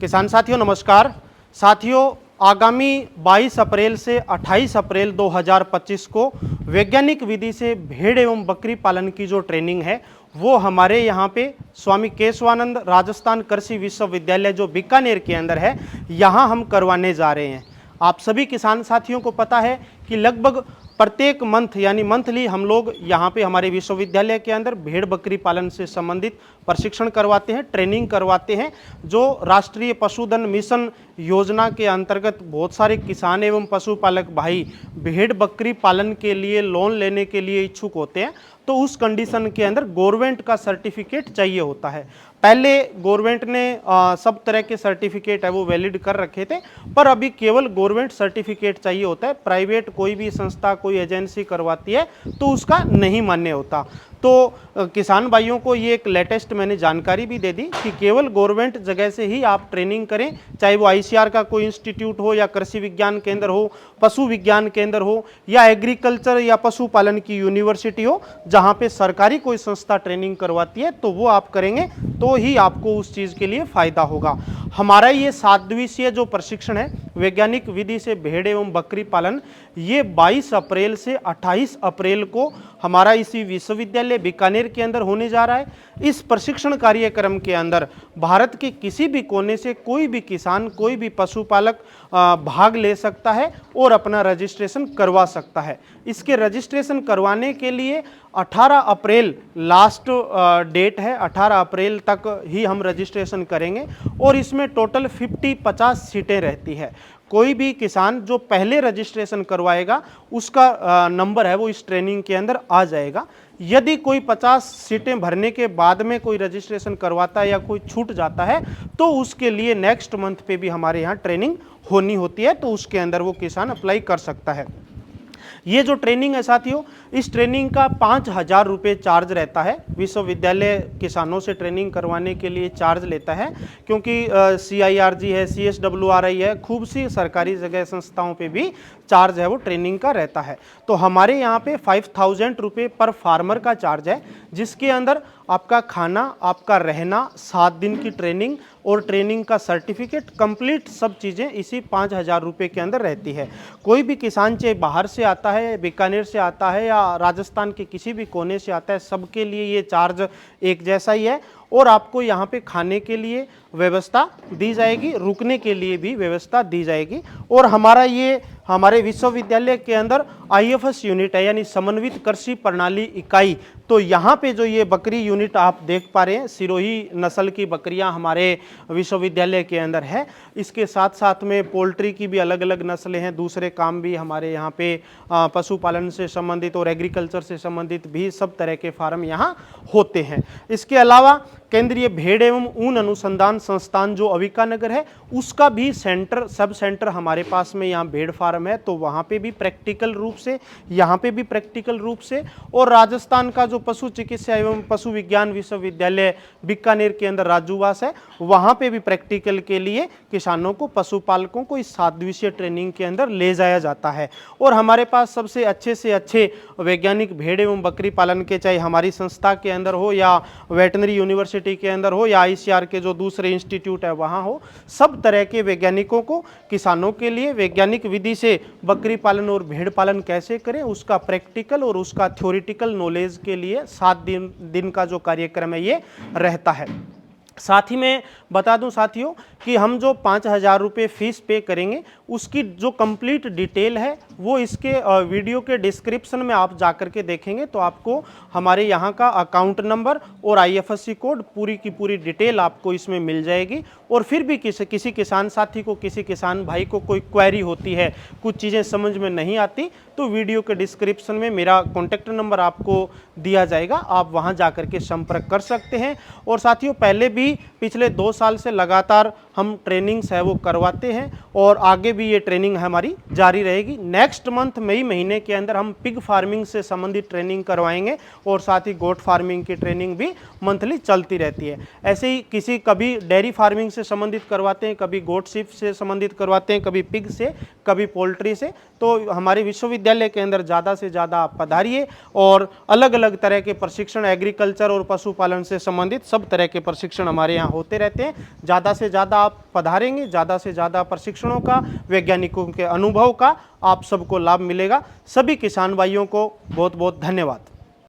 किसान साथियों नमस्कार। साथियों, आगामी 22 अप्रैल से 28 अप्रैल 2025 को वैज्ञानिक विधि से भेड़ एवं बकरी पालन की जो ट्रेनिंग है वो हमारे यहाँ पे स्वामी केशवानंद राजस्थान कृषि विश्वविद्यालय जो बीकानेर के अंदर है, यहाँ हम करवाने जा रहे हैं। आप सभी किसान साथियों को पता है कि लगभग प्रत्येक मंथ यानी मंथली हम लोग यहाँ पे हमारे विश्वविद्यालय के अंदर भेड़ बकरी पालन से संबंधित प्रशिक्षण करवाते हैं, ट्रेनिंग करवाते हैं। जो राष्ट्रीय पशुधन मिशन योजना के अंतर्गत बहुत सारे किसान एवं पशुपालक भाई भेड़ बकरी पालन के लिए लोन लेने के लिए इच्छुक होते हैं, तो उस कंडीशन के अंदर गवर्नमेंट का सर्टिफिकेट चाहिए होता है। पहले गवर्नमेंट ने सब तरह के सर्टिफिकेट है वो वैलिड कर रखे थे, पर अभी केवल गवर्नमेंट सर्टिफिकेट चाहिए होता है। प्राइवेट कोई भी संस्था कोई एजेंसी करवाती है तो उसका नहीं मान्य होता। तो किसान भाइयों को ये एक लेटेस्ट मैंने जानकारी भी दे दी कि केवल गवर्नमेंट जगह से ही आप ट्रेनिंग करें, चाहे वो आईसीआर का कोई इंस्टीट्यूट हो या कृषि विज्ञान केंद्र हो, पशु विज्ञान केंद्र हो या एग्रीकल्चर या पशुपालन की यूनिवर्सिटी हो, जहाँ पे सरकारी कोई संस्था ट्रेनिंग करवाती है तो वो आप करेंगे तो ही आपको उस चीज़ के लिए फ़ायदा होगा। हमारा ये 7 दिवसीय जो प्रशिक्षण है वैज्ञानिक विधि से भेड़ एवं बकरी पालन, ये 22 अप्रैल से 28 अप्रैल को हमारा इसी विश्वविद्यालय बीकानेर के अंदर होने जा रहा है। इस प्रशिक्षण कार्यक्रम के अंदर भारत के किसी भी कोने से कोई भी किसान कोई भी पशुपालक भाग ले सकता है और अपना रजिस्ट्रेशन करवा सकता है। इसके रजिस्ट्रेशन करवाने के लिए 18 अप्रैल लास्ट डेट है, 18 अप्रैल तक ही हम रजिस्ट्रेशन करेंगे और इसमें टोटल 50 सीटें रहती है। कोई भी किसान जो पहले रजिस्ट्रेशन करवाएगा उसका नंबर है वो इस ट्रेनिंग के अंदर आ जाएगा। यदि कोई 50 सीटें भरने के बाद में कोई रजिस्ट्रेशन करवाता है या कोई छूट जाता है तो उसके लिए नेक्स्ट मंथ पे भी हमारे यहाँ ट्रेनिंग होनी होती है, तो उसके अंदर वो किसान अप्लाई कर सकता है। ये जो ट्रेनिंग है साथियों, इस ट्रेनिंग का 5,000 रुपये चार्ज रहता है। विश्वविद्यालय किसानों से ट्रेनिंग करवाने के लिए चार्ज लेता है, क्योंकि CIRG है, CSWRI है, खूब सी सरकारी जगह संस्थाओं पे भी चार्ज है वो ट्रेनिंग का रहता है। तो हमारे यहाँ पे 5,000 रुपये पर फार्मर का चार्ज है, जिसके अंदर आपका खाना, आपका रहना, 7 दिन की ट्रेनिंग और ट्रेनिंग का सर्टिफिकेट कंप्लीट सब चीज़ें इसी 5,000 रुपये के अंदर रहती है। कोई भी किसान चाहे बाहर से आता है, बीकानेर से आता है या राजस्थान के किसी भी कोने से आता है, सबके लिए ये चार्ज एक जैसा ही है। और आपको यहाँ पे खाने के लिए व्यवस्था दी जाएगी, रुकने के लिए भी व्यवस्था दी जाएगी। और हमारा ये हमारे विश्वविद्यालय के अंदर IFS यूनिट है, यानी समन्वित कृषि प्रणाली इकाई। तो यहाँ पे जो ये बकरी यूनिट आप देख पा रहे हैं, सिरोही नस्ल की बकरियाँ हमारे विश्वविद्यालय के अंदर है। इसके साथ साथ में पोल्ट्री की भी अलग अलग नस्लें हैं, दूसरे काम भी हमारे यहाँ पे पशुपालन से संबंधित और एग्रीकल्चर से संबंधित भी सब तरह के फार्म यहाँ होते हैं। इसके अलावा केंद्रीय भेड़ एवं ऊन अनुसंधान संस्थान जो अविकानगर है, उसका भी सेंटर सब सेंटर हमारे पास में यहाँ भेड़ फार्म है, तो वहाँ पे भी प्रैक्टिकल रूप से, यहाँ पे भी प्रैक्टिकल रूप से। और राजस्थान का जो पशु चिकित्सा एवं पशु विज्ञान विश्वविद्यालय बीकानेर के अंदर राजूवास है, वहाँ पे भी प्रैक्टिकल के लिए किसानों को, पशुपालकों को इस 7 दिवसीय ट्रेनिंग के अंदर ले जाया जाता है। और हमारे पास सबसे अच्छे से अच्छे वैज्ञानिक भेड़ एवं बकरी पालन के, चाहे हमारी संस्था के अंदर हो या वेटनरी यूनिवर्सिटी के अंदर हो या ICR के जो दूसरे इंस्टीट्यूट है वहाँ हो, सब तरह के वैज्ञानिकों को किसानों के लिए वैज्ञानिक विधि से बकरी पालन और भेड़ पालन कैसे करें उसका प्रैक्टिकल और उसका थ्योरेटिकल नॉलेज के लिए 7 दिन का जो कार्यक्रम है ये रहता है। साथ ही में बता दूं साथियों कि हम जो 5,000 रुपये फीस पे करेंगे उसकी जो कंप्लीट डिटेल है वो इसके वीडियो के डिस्क्रिप्शन में आप जाकर के देखेंगे तो आपको हमारे यहाँ का अकाउंट नंबर और IFSC कोड पूरी की पूरी डिटेल आपको इसमें मिल जाएगी। और फिर भी किसी किसान साथी को, किसी किसान भाई को कोई क्वेरी होती है, कुछ चीज़ें समझ में नहीं आती, तो वीडियो के डिस्क्रिप्शन में मेरा कॉन्टैक्ट नंबर आपको दिया जाएगा, आप वहाँ जाकर के संपर्क कर सकते हैं। और साथियों, पहले भी पिछले 2 साल से लगातार हम ट्रेनिंग्स है वो करवाते हैं और आगे भी ये ट्रेनिंग हमारी जारी रहेगी। नेक्स्ट मंथ मई महीने के अंदर हम पिग फार्मिंग से संबंधित ट्रेनिंग करवाएंगे और साथ ही गोट फार्मिंग की ट्रेनिंग भी मंथली चलती रहती है। ऐसे ही कभी डेयरी फार्मिंग से संबंधित करवाते हैं, कभी गोट शिप से संबंधित करवाते हैं, कभी पिग से, कभी पोल्ट्री से। तो हमारे विश्वविद्यालय के अंदर ज़्यादा से ज़्यादा आप पधारिए और अलग अलग तरह के प्रशिक्षण, एग्रीकल्चर और पशुपालन से संबंधित सब तरह के प्रशिक्षण हमारे यहाँ होते रहते हैं। ज़्यादा से ज़्यादा आप पधारेंगे, ज़्यादा से ज़्यादा प्रशिक्षणों का, वैज्ञानिकों के अनुभव का आप सबको लाभ मिलेगा। सभी किसान भाइयों को बहुत बहुत धन्यवाद।